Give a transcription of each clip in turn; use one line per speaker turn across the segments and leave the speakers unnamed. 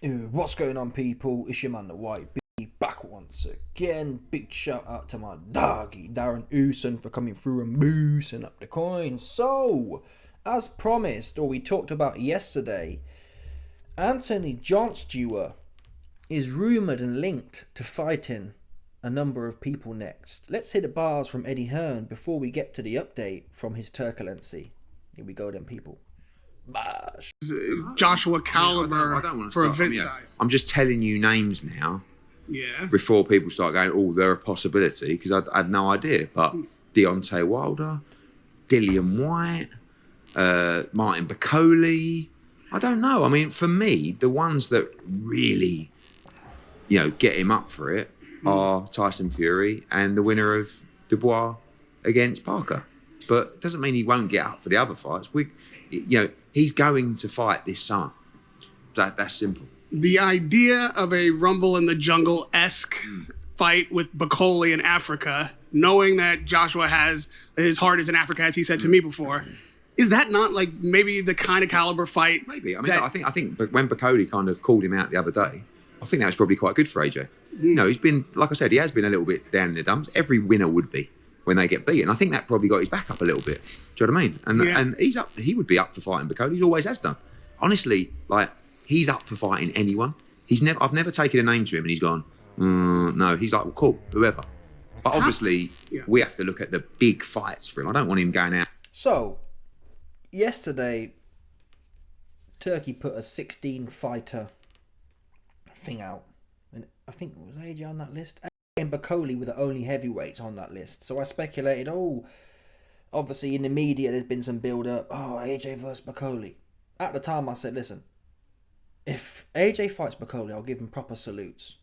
What's going on, people? It's your man, the White B, back once again. Big shout out to my doggy, Darren Ooson, for coming through and boosting up the coins. So, as promised, or we talked about yesterday, Anthony Joshua is rumoured and linked to fighting a number of people next. Let's hear the bars from Eddie Hearn before we get to the update from his Turki Alalshikh. Here we go then, people. Bash.
Joshua caliber
I don't want to
for
start.
event size.
I'm just telling you names now
Yeah.
before people start going, oh, they're a possibility, because I had no idea. But Deontay Wilder, Dillian Whyte, Martin Bacoli. I don't know. I mean, for me, the ones that really, get him up for it are Tyson Fury and the winner of Dubois against Parker. But it doesn't mean he won't get up for the other fights. He's going to fight this summer. That's simple.
The idea of a Rumble in the Jungle-esque fight with Bacoli in Africa, knowing that Joshua has his heart is in Africa, as he said to me before, is that not like maybe the kind of caliber fight?
Maybe. I mean, I think when Bacoli kind of called him out the other day, I think that was probably quite good for AJ. He's been, like I said, he has been a little bit down in the dumps. Every winner would be when they get beaten. I think that probably got his back up a little bit. Do you know what I mean? And he's up. He would be up for fighting Bacoli. He always has done. Honestly, he's up for fighting anyone. I've never taken a name to him and he's gone, no. He's like, well, cool, whoever. But obviously, we have to look at the big fights for him. I don't want him going out.
So, yesterday, Turkey put a 16-fighter thing out. And I think, was AJ on that list? AJ and Bacoli were the only heavyweights on that list. So I speculated, obviously in the media there's been some build-up. AJ versus Bacoli. At the time I said, listen, if AJ fights Bacoli, I'll give him proper salutes.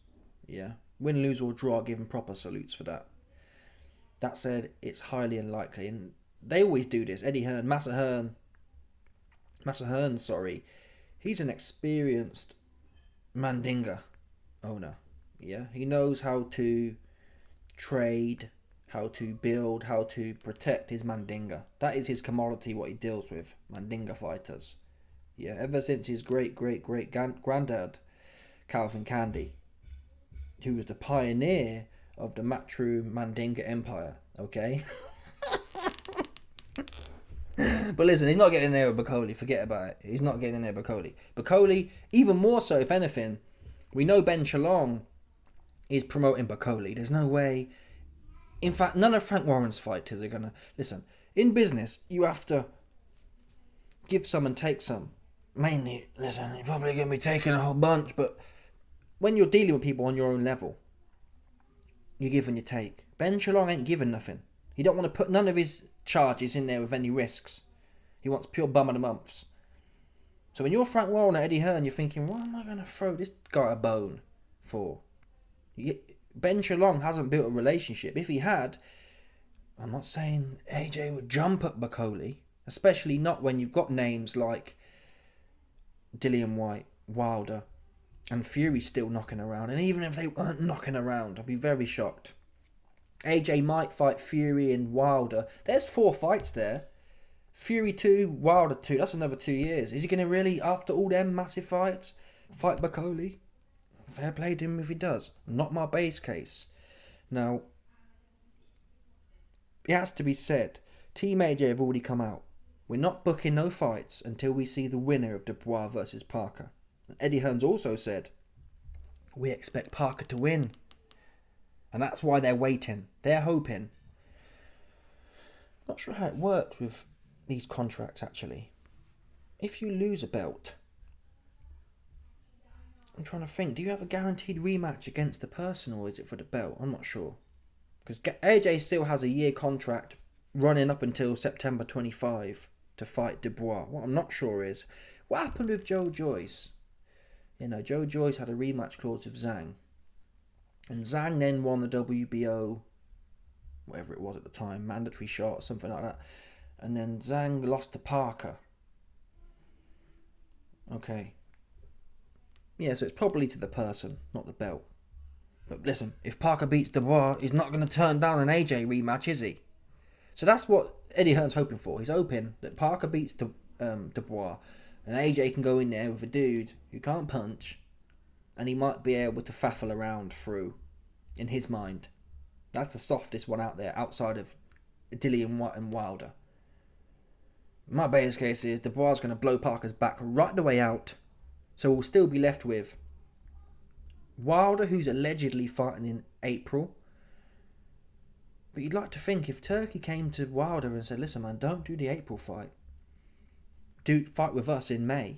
Yeah? Win, lose or draw, I'll give him proper salutes for that. That said, it's highly unlikely. And they always do this. Eddie Hearn, Massa Hearn, he's an experienced Mandinga owner. Yeah, he knows how to trade, how to build, how to protect his Mandinga. That is his commodity, what he deals with, Mandinga fighters. Yeah, ever since his great granddad, Calvin Candy, who was the pioneer of the Matru Mandinga Empire, okay? But listen, he's not getting there with Bacoli. Forget about it. He's not getting in there with Bacoli. Bacoli, even more so, if anything, we know Ben Shalom is promoting Bacoli. There's no way. In fact, none of Frank Warren's fighters are going to... Listen, in business, you have to give some and take some. Mainly, listen, you're probably going to be taking a whole bunch, but when you're dealing with people on your own level, you give and you take. Ben Shalom ain't giving nothing. He don't want to put none of his charges in there with any risks. He wants pure bum of the months. So when you're Frank Warren or Eddie Hearn, you're thinking, what am I going to throw this guy a bone for? Ben Shalom hasn't built a relationship. If he had, I'm not saying AJ would jump at Bacoli, especially not when you've got names like Dillian Whyte, Wilder, and Fury still knocking around. And even if they weren't knocking around, I'd be very shocked. AJ might fight Fury and Wilder. There's 4 fights there. Fury 2, Wilder 2. That's another 2 years. Is he going to really, after all them massive fights, fight Bacoli? Fair play to him if he does. Not my base case. Now, it has to be said, Team AJ have already come out. We're not booking no fights until we see the winner of Dubois versus Parker. And Eddie Hearn's also said, we expect Parker to win. And that's why they're waiting. They're hoping. Not sure how it works with these contracts, actually. If you lose a belt, I'm trying to think, do you have a guaranteed rematch against the person, or is it for the belt? I'm not sure. Because AJ still has a year contract running up until September 25 to fight Dubois. What I'm not sure is, what happened with Joe Joyce? Joe Joyce had a rematch clause with Zhang. And Zhang then won the WBO, whatever it was at the time, mandatory shot or something like that. And then Zhang lost to Parker. Okay. Yeah, so it's probably to the person, not the belt. But listen, if Parker beats Dubois, he's not going to turn down an AJ rematch, is he? So that's what Eddie Hearn's hoping for. He's hoping that Parker beats Dubois and AJ can go in there with a dude who can't punch and he might be able to faffle around through, in his mind. That's the softest one out there, outside of Dillian Whyte and Wilder. My biggest case is Dubois is going to blow Parker's back right the way out, so we'll still be left with Wilder, who's allegedly fighting in April. But you'd like to think if Turkey came to Wilder and said, listen man, don't do the April fight. Fight with us in May.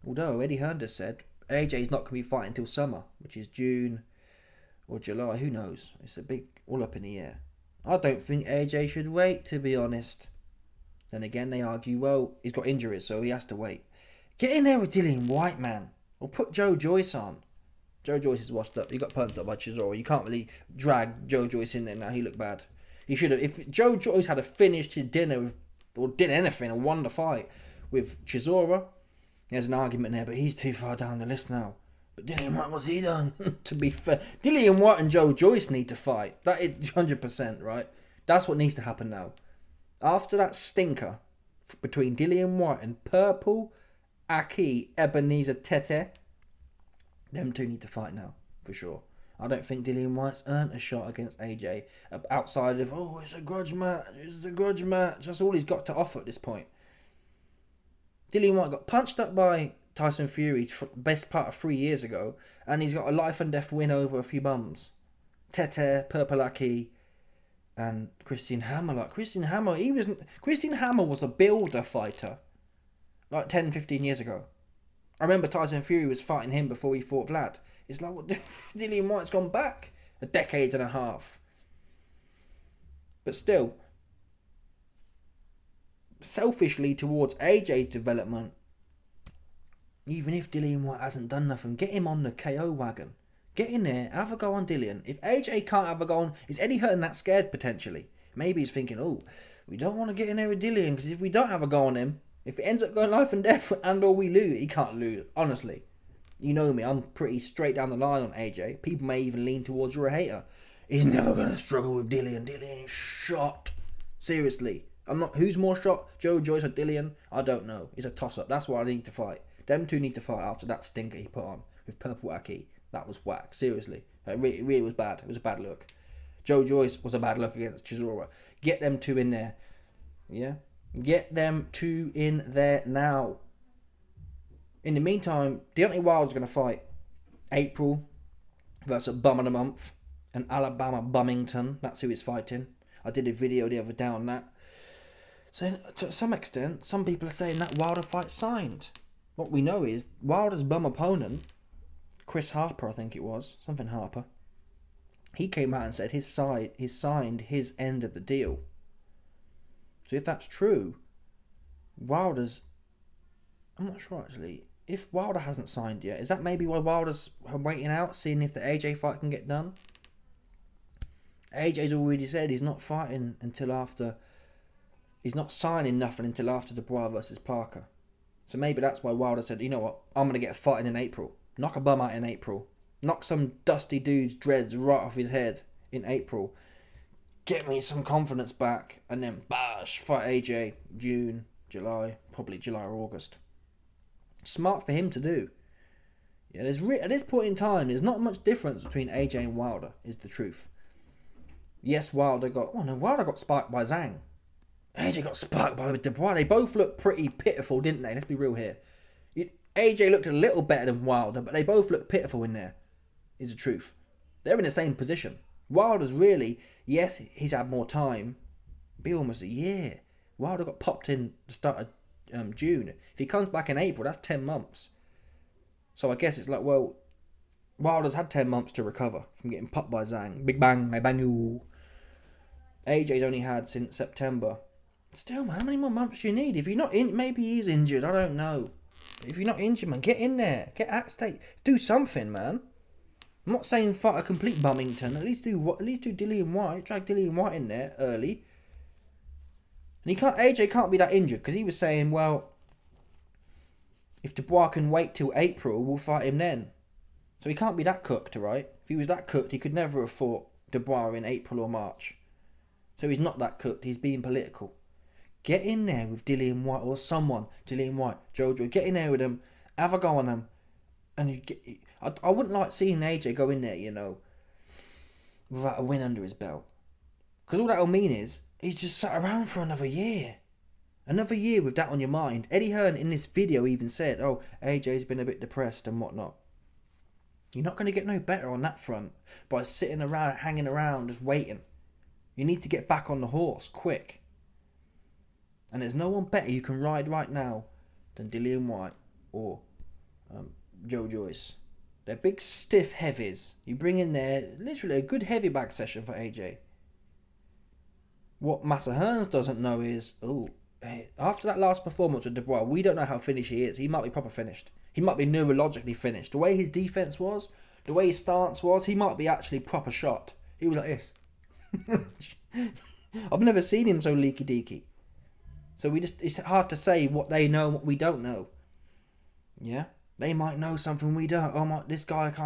Although Eddie Hearn has said AJ's not going to be fighting until summer, which is June or July, who knows? It's a big all up in the air. I don't think AJ should wait, to be honest. Then again, they argue, well, he's got injuries, so he has to wait. Get in there with Dillian Whyte, man. Or put Joe Joyce on. Joe Joyce is washed up. He got punched up by Chisora. You can't really drag Joe Joyce in there now. He looked bad. He should have. If Joe Joyce had finished his dinner with, or did anything and won the fight with Chisora, there's an argument there, but he's too far down the list now. But Dillian Whyte, what's he done? To be fair, Dillian Whyte and Joe Joyce need to fight. That is 100%, right? That's what needs to happen now. After that stinker between Dillian Whyte and Purple Aki Ebenezer Tete, them two need to fight now, for sure. I don't think Dillian Whyte's earned a shot against AJ outside of, oh, it's a grudge match, it's a grudge match. That's all he's got to offer at this point. Dillian Whyte got punched up by Tyson Fury best part of 3 years ago, and he's got a life and death win over a few bums. Tete, Purple Aki, and Christian Hammer. Like Christian Hammer was a builder fighter like 10, 15 years ago. I remember Tyson Fury was fighting him before he fought Vlad. It's like, what, Dillian Whyte's gone back a decade and a half. But still, selfishly towards AJ's development, even if Dillian Whyte hasn't done nothing, get him on the KO wagon. Get in there, have a go on Dillian. If AJ can't have a go on, is Eddie Hearn that scared potentially? Maybe he's thinking, oh, we don't want to get in there with Dillian, because if we don't have a go on him, if it ends up going life and death and or we lose, he can't lose, honestly. You know me, I'm pretty straight down the line on AJ. People may even lean towards you're a hater. He's never going to struggle with Dillian. Dillian's shot. Seriously. I'm not. Who's more shot? Joe Joyce or Dillian? I don't know. It's a toss-up. That's why I need to fight. Them two need to fight after that stinker he put on with Purple Aki. That was whack. Seriously. It really was bad. It was a bad look. Joe Joyce was a bad look against Chisora. Get them two in there. Yeah? Get them two in there now. In the meantime, Deontay Wilder's going to fight April versus Bum of the Month and Alabama Bummington. That's who he's fighting. I did a video the other day on that. So to some extent, some people are saying that Wilder fight signed. What we know is Wilder's bum opponent, Chris Harper, I think it was, something Harper, he came out and said he's signed his end of the deal. So if that's true, Wilder's, I'm not sure actually, if Wilder hasn't signed yet, is that maybe why Wilder's waiting out, seeing if the AJ fight can get done? AJ's already said he's not fighting until after, he's not signing nothing until after Dubois versus Parker. So maybe that's why Wilder said, you know what, I'm going to get a fight in April. Knock a bum out in April. Knock some dusty dude's dreads right off his head in April. Get me some confidence back. And then bash, fight AJ June, July, probably July or August. Smart for him to do. Yeah, at this point in time, there's not much difference between AJ and Wilder, is the truth. Yes, Wilder got spiked by Zhang. AJ got spiked by Dubois. They both looked pretty pitiful, didn't they? Let's be real here. AJ looked a little better than Wilder, but they both looked pitiful in there, is the truth. They're in the same position. Wilder's really, yes, he's had more time. Be almost a year. Wilder got popped in the start of June. If he comes back in April, that's 10 months. So I guess it's like, well, Wilder's had 10 months to recover from getting popped by Zhang. Big bang, I bang you. AJ's only had since September. Still, man, how many more months do you need? If you're not in, maybe he's injured, I don't know. But if you're not injured, man, get in there. Get at stake. Do something, man. I'm not saying fight a complete Bummington. At least do Dillian Whyte. Drag Dillian Whyte in there early. And AJ can't be that injured, because he was saying, well, if Dubois can wait till April, we'll fight him then. So he can't be that cooked, right? If he was that cooked, he could never have fought Dubois in April or March. So he's not that cooked. He's being political. Get in there with Dillian Whyte or someone. Dillian Whyte, Jojo. Get in there with them. Have a go on them. And I wouldn't like seeing AJ go in there, without a win under his belt. Because all that'll mean is he's just sat around for another year. Another year with that on your mind. Eddie Hearn in this video even said, oh, AJ's been a bit depressed and whatnot. You're not going to get no better on that front by sitting around, hanging around, just waiting. You need to get back on the horse, quick. And there's no one better you can ride right now than Dillian Whyte or Joe Joyce. They're big, stiff heavies. You bring in there, literally a good heavy bag session for AJ. What Massa Hearns doesn't know is, after that last performance with Dubois, we don't know how finished he is. He might be proper finished. He might be neurologically finished. The way his defense was, the way his stance was, he might be actually proper shot. He was like this. I've never seen him so leaky deaky. So it's hard to say what they know and what we don't know. Yeah? They might know something we don't. This guy's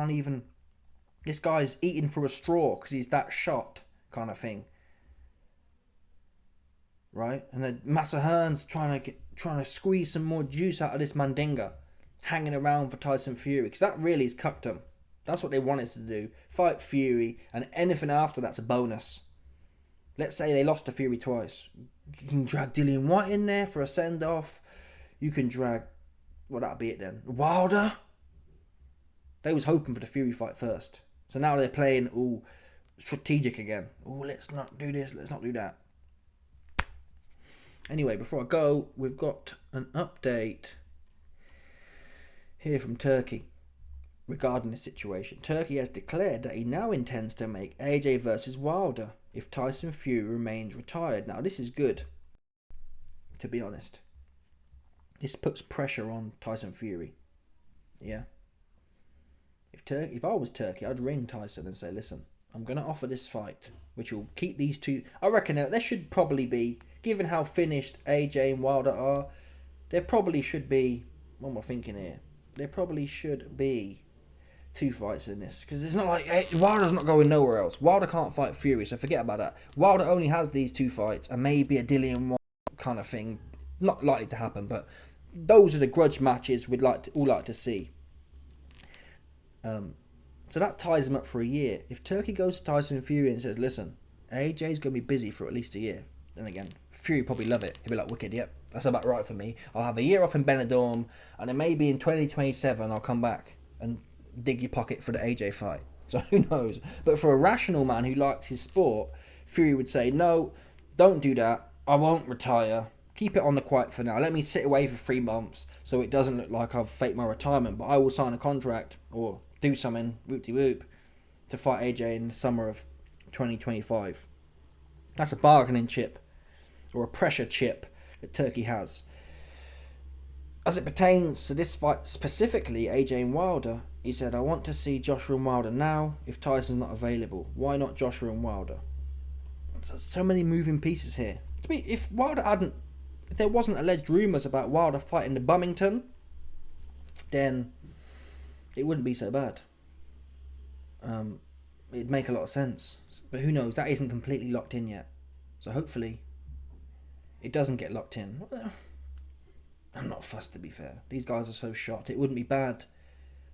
eating through a straw because he's that shot, kind of thing. Right? And then Massa Hearns trying to squeeze some more juice out of this Mandinga, hanging around for Tyson Fury, because that really has cucked him. That's what they wanted to do. Fight Fury, and anything after that's a bonus. Let's say they lost to Fury twice. You can drag Dillian Whyte in there for a send-off. You can drag... Well, that'll be it then. Wilder? They was hoping for the Fury fight first. So now they're playing all strategic again. Let's not do this, let's not do that. Anyway, before I go, we've got an update here from Turkey regarding the situation. Turkey has declared that he now intends to make AJ versus Wilder if Tyson Fury remains retired. Now, this is good, to be honest. This puts pressure on Tyson Fury. Yeah. If I was Turkey, I'd ring Tyson and say, listen, I'm going to offer this fight, which will keep these two... I reckon there should probably be, given how finished AJ and Wilder are, there probably should be... What am I thinking here? There probably should be 2 fights in this. Because it's not like... Wilder's not going nowhere else. Wilder can't fight Fury, so forget about that. Wilder only has these 2 fights, and maybe a Dillian Whyte kind of thing. Not likely to happen, but those are the grudge matches we'd all like to see. So that ties him up for a year. If Turkey goes to Tyson Fury and says, listen, AJ's going to be busy for at least a year, then again, Fury probably love it. He'll be like, wicked, yep, that's about right for me. I'll have a year off in Benidorm, and then maybe in 2027 I'll come back and dig your pocket for the AJ fight. So who knows? But for a rational man who likes his sport, Fury would say, no, don't do that. I won't retire. Keep it on the quiet for now. Let me sit away for 3 months so it doesn't look like I've faked my retirement, but I will sign a contract or do something, whoop-de-whoop, to fight AJ in the summer of 2025. That's a bargaining chip, or a pressure chip, that Turkey has. As it pertains to this fight specifically, AJ and Wilder, he said, I want to see Joshua and Wilder now if Tyson's not available. Why not Joshua and Wilder? So many moving pieces here. If there wasn't alleged rumours about Wilder fighting the Bummington, then it wouldn't be so bad. It'd make a lot of sense. But who knows? That isn't completely locked in yet. So hopefully it doesn't get locked in. I'm not fussed, to be fair. These guys are so shot. It wouldn't be bad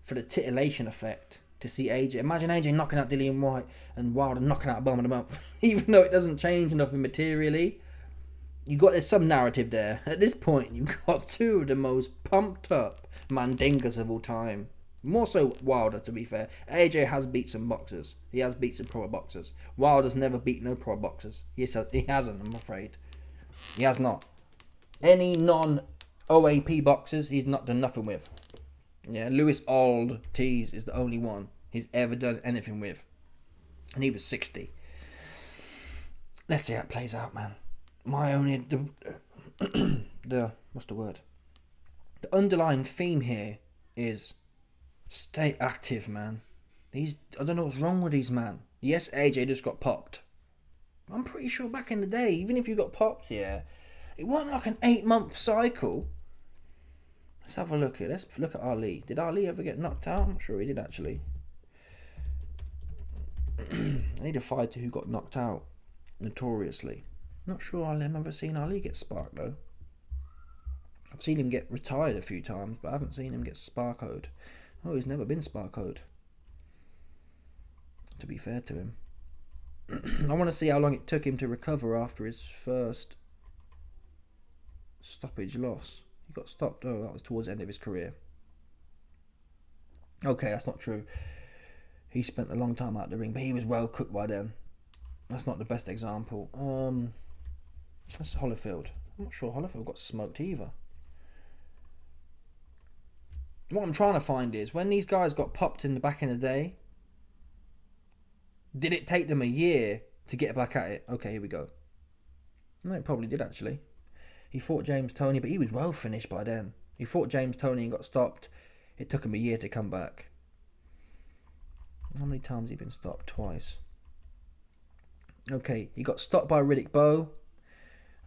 for the titillation effect to see AJ. Imagine AJ knocking out Dillian Whyte and Wilder knocking out Bum of the Month. Even though it doesn't change nothing materially. There's some narrative there. At this point, you've got 2 of the most pumped up Mandingas of all time. More so Wilder, to be fair. AJ has beat some boxers. He has beat some pro boxers. Wilder's never beat no pro boxers. He hasn't, I'm afraid. He has not. Any non-OAP boxers, he's not done nothing with. Yeah, Lewis Ortiz is the only one he's ever done anything with. And he was 60. Let's see how it plays out, man. What's the word? The underlying theme here is stay active, man. I don't know what's wrong with these, man. Yes, AJ just got popped. I'm pretty sure back in the day, even if you got popped, yeah, it wasn't like an 8-month cycle. Let's have a look here. Let's look at Ali. Did Ali ever get knocked out? I'm sure he did, actually. I need a fighter who got knocked out notoriously. Not sure I've ever seen Ali get sparked, though. I've seen him get retired a few times, but I haven't seen him get sparkoed. Oh, he's never been Spa Code. To be fair to him. I want to see how long it took him to recover after his first stoppage loss. He got stopped. Oh, that was towards the end of his career. Okay, that's not true. He spent a long time out the ring, but he was well cooked by then. That's not the best example. That's Holyfield. I'm not sure Holyfield got smoked either. What I'm trying to find is, when these guys got popped in the back in the day, did it take them a year to get back at it? Okay, here we go. No, it probably did actually. He fought James Toney, but he was well finished by then. He fought James Toney and got stopped. It took him a year to come back. How many times has he been stopped? Twice. Okay, he got stopped by Riddick Bowe,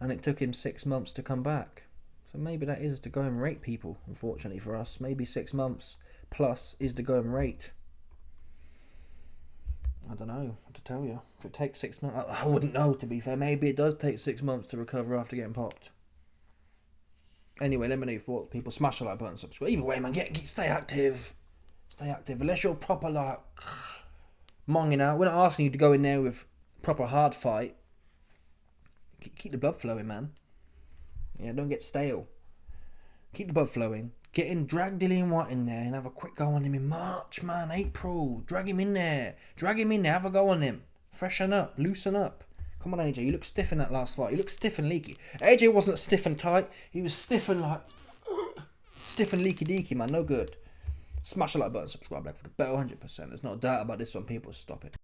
and it took him 6 months to come back. So maybe that is the going rate, people, unfortunately for us. Maybe 6 months plus is the going rate. I don't know what to tell you. If it takes 6 months, I wouldn't know, to be fair. Maybe it does take 6 months to recover after getting popped. Anyway, let me know your thoughts, people. Smash the like button, subscribe. Either way, man, stay active. Stay active. Unless you're proper, like, monging out. We're not asking you to go in there with proper hard fight. Keep the blood flowing, man. Yeah, don't get stale. Keep the blood flowing. Drag Dillian Whyte in there and have a quick go on him in March, man. April. Drag him in there. Have a go on him. Freshen up. Loosen up. Come on, AJ. You look stiff in that last fight. You look stiff and leaky. AJ wasn't stiff and tight. He was stiff and like... stiff and leaky deaky, man. No good. Smash the like button, subscribe, like for the bell, 100%. There's not a doubt about this one, people. Stop it.